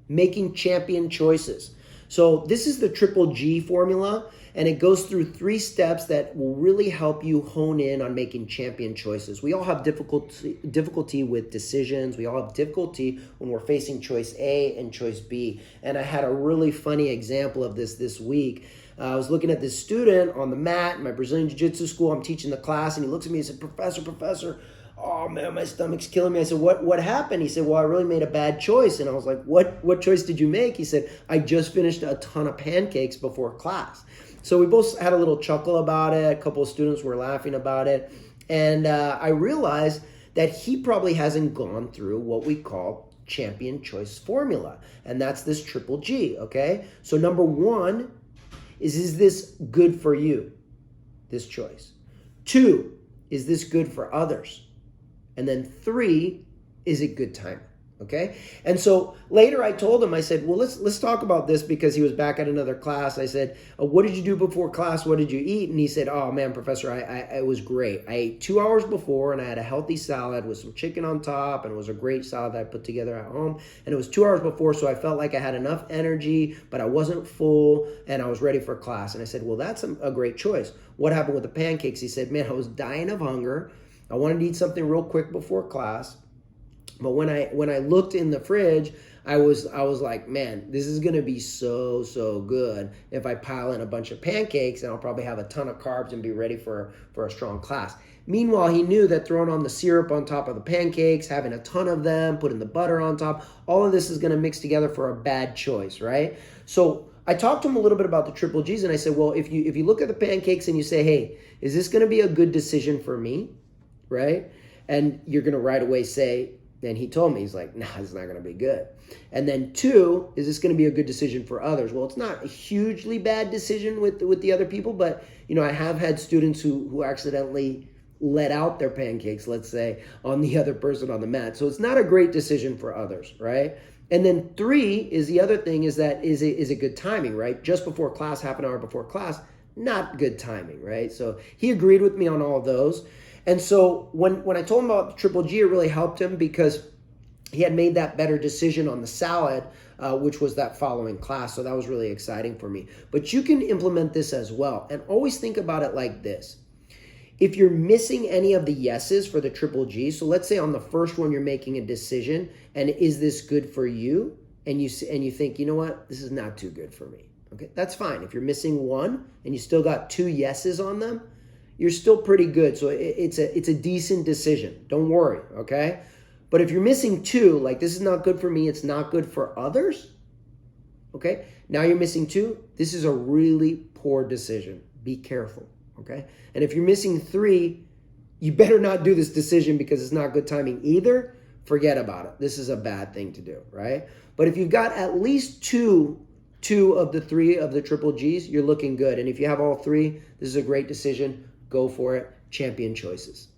making champion choices. So this is the triple G formula, and it goes through 3 steps that will really help you hone in on making champion choices. We all have difficulty with decisions. We all have difficulty when we're facing choice A and choice B. And I had a really funny example of this week. I was looking at this student on the mat in my Brazilian Jiu-Jitsu school. I'm teaching the class, and he looks at me and said, Professor, oh man, my stomach's killing me. I said, what happened? He said, well, I really made a bad choice. And I was like, what choice did you make? He said, I just finished a ton of pancakes before class. So we both had a little chuckle about it. A couple of students were laughing about it. And I realized that he probably hasn't gone through what we call champion choice formula. And that's this triple G, okay? So number 1 is this good for you, this choice? 2, is this good for others? And then 3, is it good timing? Okay. And so later I told him, I said, well, let's talk about this, because he was back at another class. I said, what did you do before class? What did you eat? And he said, oh man, Professor, it was great. I ate 2 hours before, and I had a healthy salad with some chicken on top, and it was a great salad that I put together at home. And it was 2 hours before, so I felt like I had enough energy, but I wasn't full, and I was ready for class. And I said, well, that's a great choice. What happened with the pancakes? He said, man, I was dying of hunger. I wanted to eat something real quick before class. But when I looked in the fridge, I was like, man, this is gonna be so good if I pile in a bunch of pancakes, and I'll probably have a ton of carbs and be ready for a strong class. Meanwhile, he knew that throwing on the syrup on top of the pancakes, having a ton of them, putting the butter on top, all of this is gonna mix together for a bad choice, right? So I talked to him a little bit about the triple G's, and I said, well, if you look at the pancakes and you say, hey, is this gonna be a good decision for me, right? And you're gonna right away say, and he told me, he's like, nah, it's not going to be good. And then 2, is this going to be a good decision for others? Well, it's not a hugely bad decision with the other people, but I have had students who accidentally let out their pancakes, let's say, on the other person on the mat. So it's not a great decision for others, right? And then 3 is the other thing, is that is it good timing, right? Just before class, half an hour before class, not good timing, right? So he agreed with me on all of those. And so when I told him about the triple G, it really helped him, because he had made that better decision on the salad, which was that following class. So that was really exciting for me. But you can implement this as well. And always think about it like this. If you're missing any of the yeses for the triple G, so let's say on the first one you're making a decision, and is this good for you? And you think, you know what, this is not too good for me. Okay, that's fine. If you're missing 1 and you still got 2 yeses on them, you're still pretty good. So it's a decent decision. Don't worry, okay? But if you're missing 2, like this is not good for me, it's not good for others, okay? Now you're missing 2. This is a really poor decision. Be careful, okay? And if you're missing 3, you better not do this decision, because it's not good timing either. Forget about it. This is a bad thing to do, right? But if you've got at least two of the 3 of the triple G's, you're looking good. And if you have all 3, this is a great decision. Go for it. Champion choices.